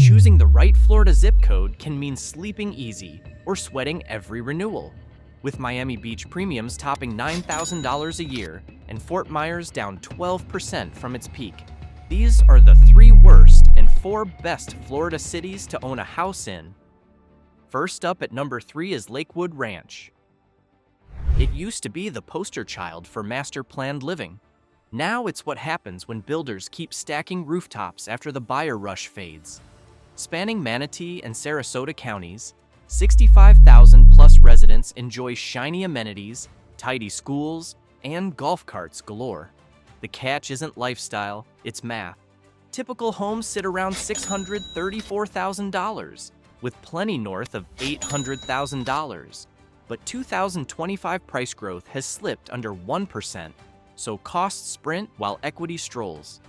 choosing the right Florida zip code can mean sleeping easy or sweating every renewal. With Miami Beach premiums topping $9,000 a year and Fort Myers down 12% from its peak, these are the 3 worst and 4 best Florida cities to own a house in. First up at number 3 is Lakewood Ranch. It used to be the poster child for master-planned living. Now it's what happens when builders keep stacking rooftops after the buyer rush fades. Spanning Manatee and Sarasota counties, 65,000-plus residents enjoy shiny amenities, tidy schools, and golf carts galore. The catch isn't lifestyle, it's math. Typical homes sit around $634,000, with plenty north of $800,000. But 2025 price growth has slipped under 1%, so costs sprint while equity strolls.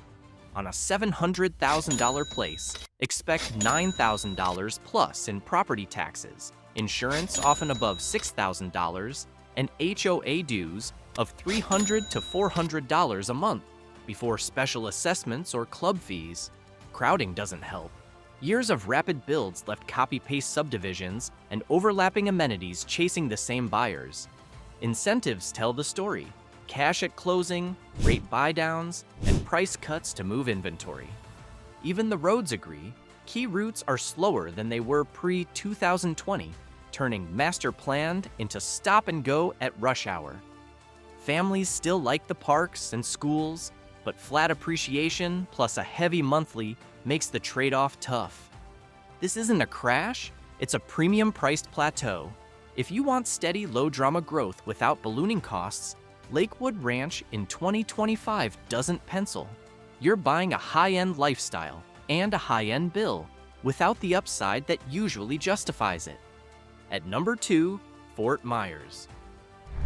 On a $700,000 place, expect $9,000 plus in property taxes, insurance often above $6,000, and HOA dues of $300 to $400 a month before special assessments or club fees. Crowding doesn't help. Years of rapid builds left copy-paste subdivisions and overlapping amenities chasing the same buyers. Incentives tell the story. Cash at closing, rate buy-downs, and price cuts to move inventory. Even the roads agree. Key routes are slower than they were pre-2020, turning master-planned into stop-and-go at rush hour. Families still like the parks and schools, but flat appreciation plus a heavy monthly makes the trade-off tough. This isn't a crash, it's a premium-priced plateau. If you want steady, low-drama growth without ballooning costs, Lakewood Ranch in 2025 doesn't pencil. You're buying a high-end lifestyle and a high-end bill without the upside that usually justifies it. At number 2, Fort Myers.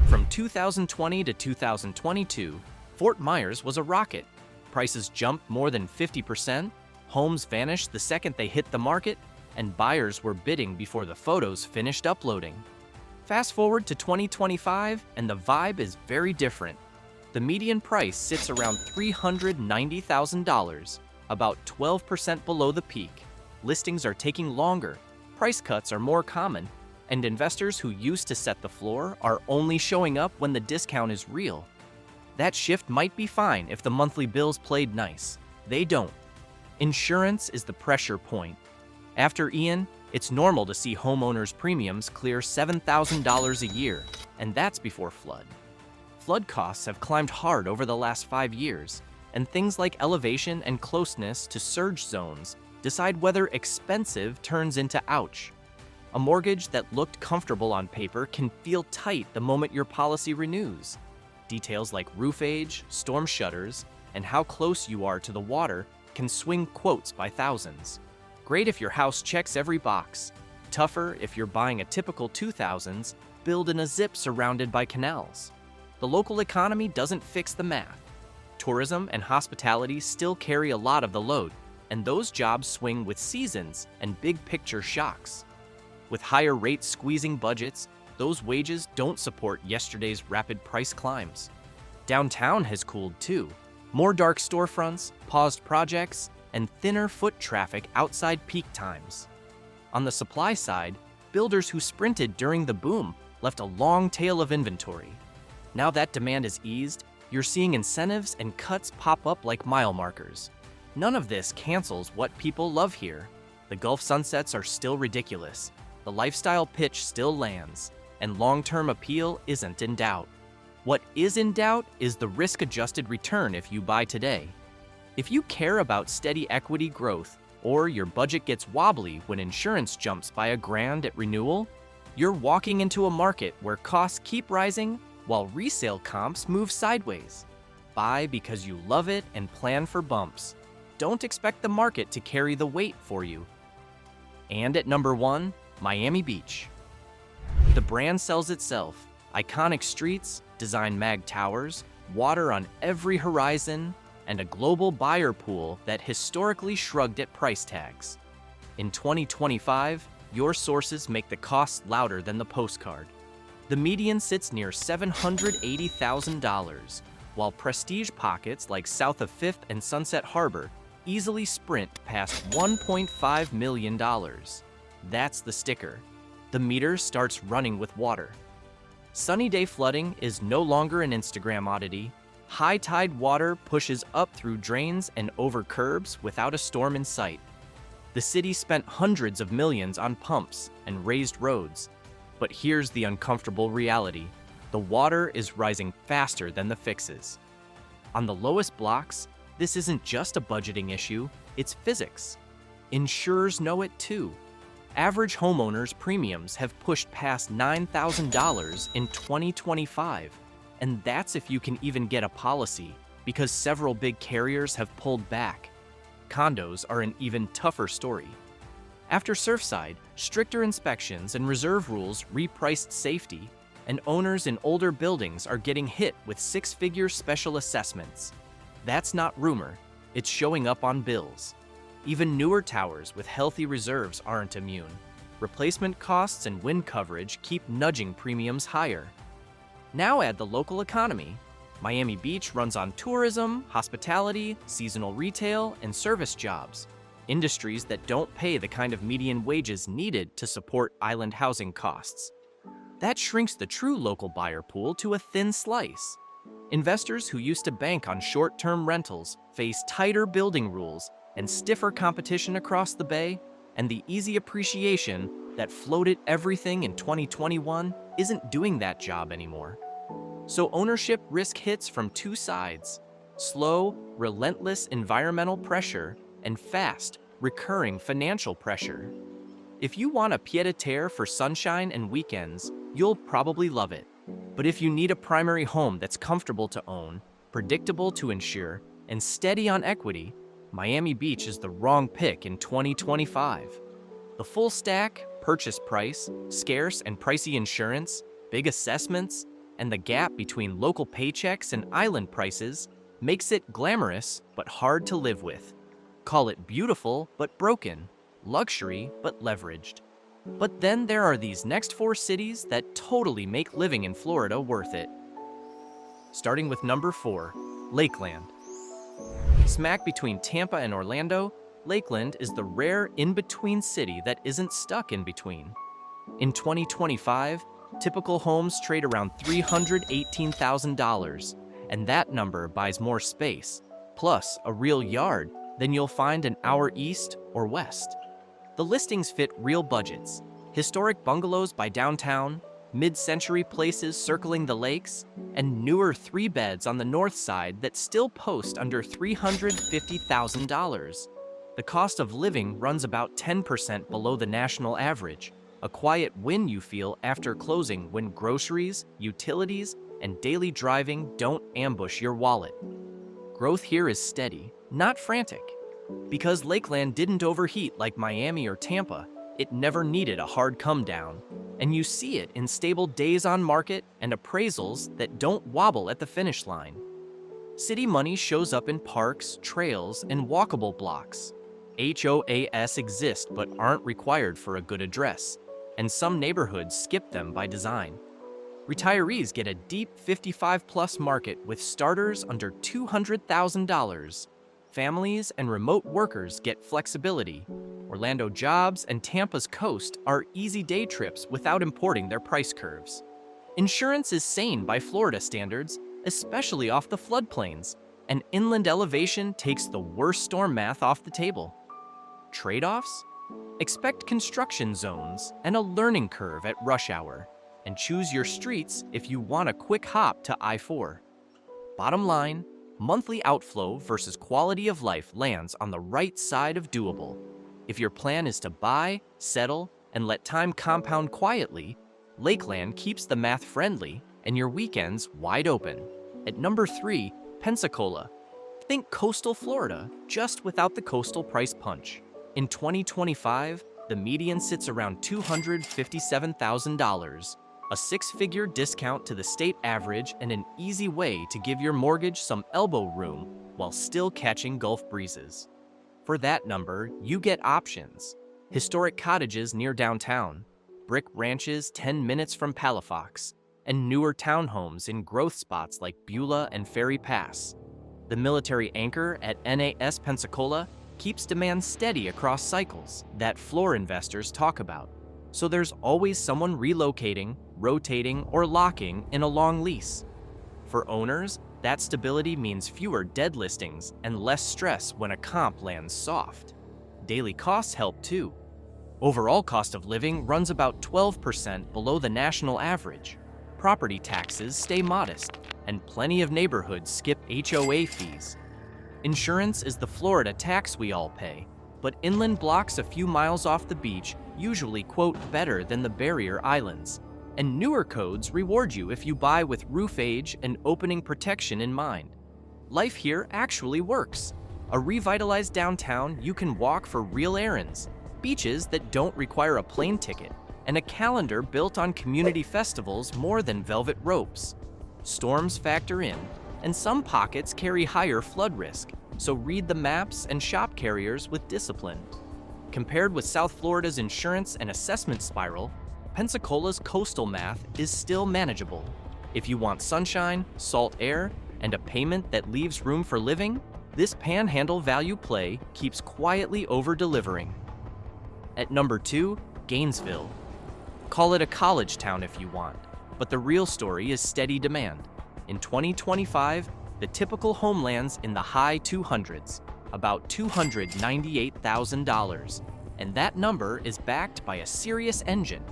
From 2020 to 2022, Fort Myers was a rocket. Prices jumped more than 50%, homes vanished the second they hit the market, and buyers were bidding before the photos finished uploading. Fast forward to 2025, and the vibe is very different. The median price sits around $390,000, about 12% below the peak. Listings are taking longer, price cuts are more common, and investors who used to set the floor are only showing up when the discount is real. That shift might be fine if the monthly bills played nice. They don't. Insurance is the pressure point. After Ian, it's normal to see homeowners' premiums clear $7,000 a year, and that's before flood. Flood costs have climbed hard over the last 5 years, and things like elevation and closeness to surge zones decide whether expensive turns into ouch. A mortgage that looked comfortable on paper can feel tight the moment your policy renews. Details like roof age, storm shutters, and how close you are to the water can swing quotes by thousands. Great if your house checks every box. Tougher if you're buying a typical 2000s build in a zip surrounded by canals. The local economy doesn't fix the math. Tourism and hospitality still carry a lot of the load, and those jobs swing with seasons and big picture shocks. With higher rates squeezing budgets, those wages don't support yesterday's rapid price climbs. Downtown has cooled too. More dark storefronts, paused projects, and thinner foot traffic outside peak times. On the supply side, builders who sprinted during the boom left a long tail of inventory. Now that demand is eased, you're seeing incentives and cuts pop up like mile markers. None of this cancels what people love here. The Gulf sunsets are still ridiculous, the lifestyle pitch still lands, and long-term appeal isn't in doubt. What is in doubt is the risk-adjusted return if you buy today. If you care about steady equity growth, or your budget gets wobbly when insurance jumps by $1,000 at renewal, you're walking into a market where costs keep rising while resale comps move sideways. Buy because you love it and plan for bumps. Don't expect the market to carry the weight for you. And at number 1, Miami Beach. The brand sells itself. Iconic streets, design mag towers, water on every horizon, and a global buyer pool that historically shrugged at price tags. In 2025, your sources make the costs louder than the postcard. The median sits near $780,000, while prestige pockets like south of 5th and Sunset Harbor easily sprint past $1.5 million. That's the sticker. The meter starts running with water. Sunny day flooding is no longer an Instagram oddity. High tide water pushes up through drains and over curbs without a storm in sight. The city spent hundreds of millions on pumps and raised roads. But here's the uncomfortable reality. The water is rising faster than the fixes. On the lowest blocks, this isn't just a budgeting issue, it's physics. Insurers know it too. Average homeowners' premiums have pushed past $9,000 in 2025, and that's if you can even get a policy, because several big carriers have pulled back. Condos are an even tougher story. After Surfside, stricter inspections and reserve rules repriced safety, and owners in older buildings are getting hit with six-figure special assessments. That's not rumor, it's showing up on bills. Even newer towers with healthy reserves aren't immune. Replacement costs and wind coverage keep nudging premiums higher. Now add the local economy. Miami Beach runs on tourism, hospitality, seasonal retail, and service jobs, industries that don't pay the kind of median wages needed to support island housing costs. That shrinks the true local buyer pool to a thin slice. Investors who used to bank on short-term rentals face tighter building rules and stiffer competition across the bay, and the easy appreciation that floated everything in 2021 isn't doing that job anymore. So ownership risk hits from two sides: slow, relentless environmental pressure and fast, recurring financial pressure. If you want a pied-à-terre for sunshine and weekends, you'll probably love it. But if you need a primary home that's comfortable to own, predictable to insure, and steady on equity, Miami Beach is the wrong pick in 2025. The full stack, purchase price, scarce and pricey insurance, big assessments, and the gap between local paychecks and island prices makes it glamorous but hard to live with. Call it beautiful but broken, luxury but leveraged. But then there are these next four cities that totally make living in Florida worth it. Starting with number 4, Lakeland. Smack between Tampa and Orlando, Lakeland is the rare in-between city that isn't stuck in between. In 2025, typical homes trade around $318,000, and that number buys more space, plus a real yard, than you'll find an hour east or west. The listings fit real budgets: historic bungalows by downtown, mid-century places circling the lakes, and newer 3-beds on the north side that still post under $350,000. The cost of living runs about 10% below the national average, a quiet win you feel after closing when groceries, utilities, and daily driving don't ambush your wallet. Growth here is steady, not frantic. Because Lakeland didn't overheat like Miami or Tampa, it never needed a hard come-down, and you see it in stable days on market and appraisals that don't wobble at the finish line. City money shows up in parks, trails, and walkable blocks. HOAs exist but aren't required for a good address, and some neighborhoods skip them by design. Retirees get a deep 55-plus market with starters under $200,000. Families and remote workers get flexibility. Orlando jobs and Tampa's coast are easy day trips without importing their price curves. Insurance is sane by Florida standards, especially off the floodplains, and inland elevation takes the worst storm math off the table. Trade-offs? Expect construction zones and a learning curve at rush hour, and choose your streets if you want a quick hop to I-4. Bottom line, monthly outflow versus quality of life lands on the right side of doable. If your plan is to buy, settle, and let time compound quietly, Lakeland keeps the math friendly and your weekends wide open. At number 3, Pensacola. Think coastal Florida, just without the coastal price punch. In 2025, the median sits around $257,000, a 6-figure discount to the state average and an easy way to give your mortgage some elbow room while still catching Gulf breezes. For that number, you get options: historic cottages near downtown, brick ranches 10 minutes from Palafox, and newer townhomes in growth spots like Beulah and Ferry Pass. The military anchor at NAS Pensacola keeps demand steady across cycles that floor investors talk about. So there's always someone relocating, rotating, or locking in a long lease. For owners, that stability means fewer dead listings and less stress when a comp lands soft. Daily costs help too. Overall cost of living runs about 12% below the national average. Property taxes stay modest, and plenty of neighborhoods skip HOA fees. Insurance is the Florida tax we all pay, but inland blocks a few miles off the beach usually quote better than the barrier islands. And newer codes reward you if you buy with roof age and opening protection in mind. Life here actually works. A revitalized downtown you can walk for real errands, beaches that don't require a plane ticket, and a calendar built on community festivals more than velvet ropes. Storms factor in, and some pockets carry higher flood risk, so read the maps and shop carriers with discipline. Compared with South Florida's insurance and assessment spiral, Pensacola's coastal math is still manageable. If you want sunshine, salt air, and a payment that leaves room for living, this panhandle value play keeps quietly over-delivering. At number 2, Gainesville. Call it a college town if you want, but the real story is steady demand. In 2025, the typical home lands in the high 200s, about $298,000, and that number is backed by a serious engine.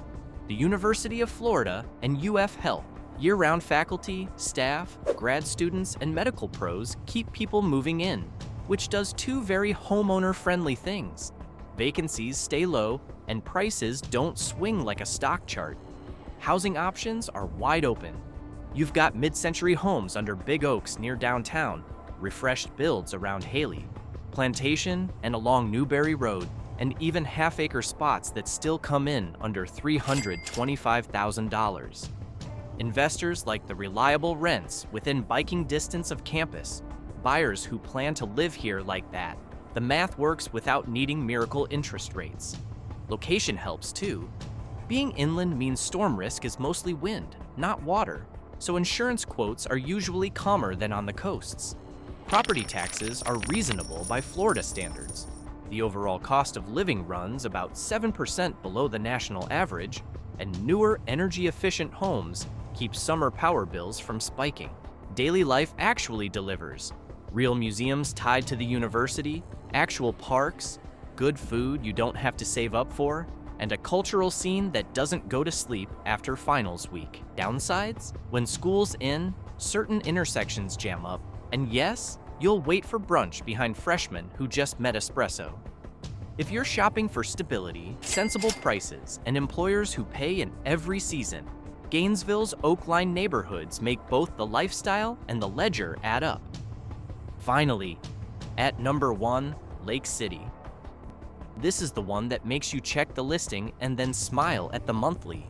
The University of Florida and UF Health. Year-round faculty, staff, grad students, and medical pros keep people moving in, which does two very homeowner-friendly things. Vacancies stay low, and prices don't swing like a stock chart. Housing options are wide open. You've got mid-century homes under big oaks near downtown, refreshed builds around Haley, Plantation, and along Newberry Road, and even half-acre spots that still come in under $325,000. Investors like the reliable rents within biking distance of campus, buyers who plan to live here like that. The math works without needing miracle interest rates. Location helps too. Being inland means storm risk is mostly wind, not water, so insurance quotes are usually calmer than on the coasts. Property taxes are reasonable by Florida standards. The overall cost of living runs about 7% below the national average, and newer energy-efficient homes keep summer power bills from spiking. Daily life actually delivers. Real museums tied to the university, actual parks, good food you don't have to save up for, and a cultural scene that doesn't go to sleep after finals week. Downsides? When school's in, certain intersections jam up, and yes, you'll wait for brunch behind freshmen who just met espresso. If you're shopping for stability, sensible prices, and employers who pay in every season, Gainesville's Oakline neighborhoods make both the lifestyle and the ledger add up. Finally, at number 1, Lake City. This is the one that makes you check the listing and then smile at the monthly.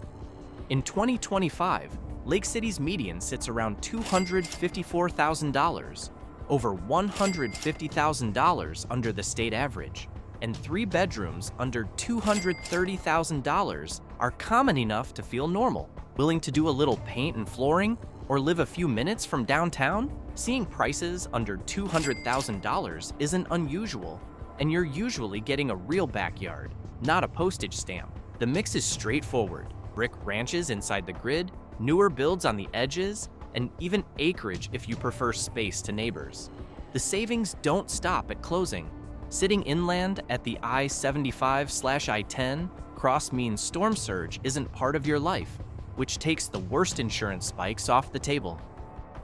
In 2025, Lake City's median sits around $254,000, over $150,000 under the state average, and 3 bedrooms under $230,000 are common enough to feel normal. Willing to do a little paint and flooring or live a few minutes from downtown? Seeing prices under $200,000 isn't unusual, and you're usually getting a real backyard, not a postage stamp. The mix is straightforward: brick ranches inside the grid, newer builds on the edges, and even acreage if you prefer space to neighbors. The savings don't stop at closing. Sitting inland at the I-75/I-10 cross means storm surge isn't part of your life, which takes the worst insurance spikes off the table.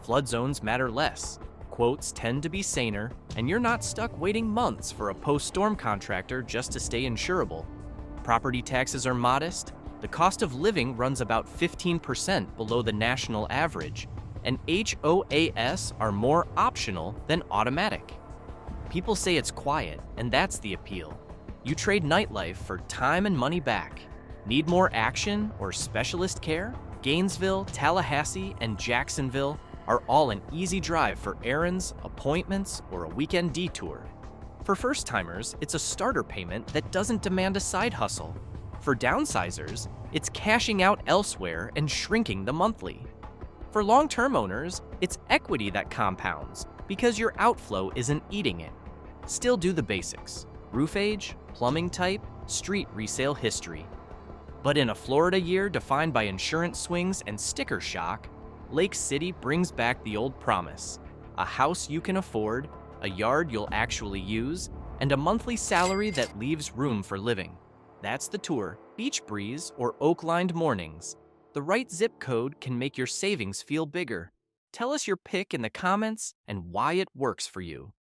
Flood zones matter less. Quotes tend to be saner, and you're not stuck waiting months for a post-storm contractor just to stay insurable. Property taxes are modest. The cost of living runs about 15% below the national average, and HOAs are more optional than automatic. People say it's quiet, and that's the appeal. You trade nightlife for time and money back. Need more action or specialist care? Gainesville, Tallahassee, and Jacksonville are all an easy drive for errands, appointments, or a weekend detour. For first-timers, it's a starter payment that doesn't demand a side hustle. For downsizers, it's cashing out elsewhere and shrinking the monthly. For long-term owners, it's equity that compounds, because your outflow isn't eating it. Still do the basics: roof age, plumbing type, street resale history. But in a Florida year defined by insurance swings and sticker shock, Lake City brings back the old promise: a house you can afford, a yard you'll actually use, and a monthly salary that leaves room for living. That's the tour. Beach breeze or oak-lined mornings. The right zip code can make your savings feel bigger. Tell us your pick in the comments and why it works for you.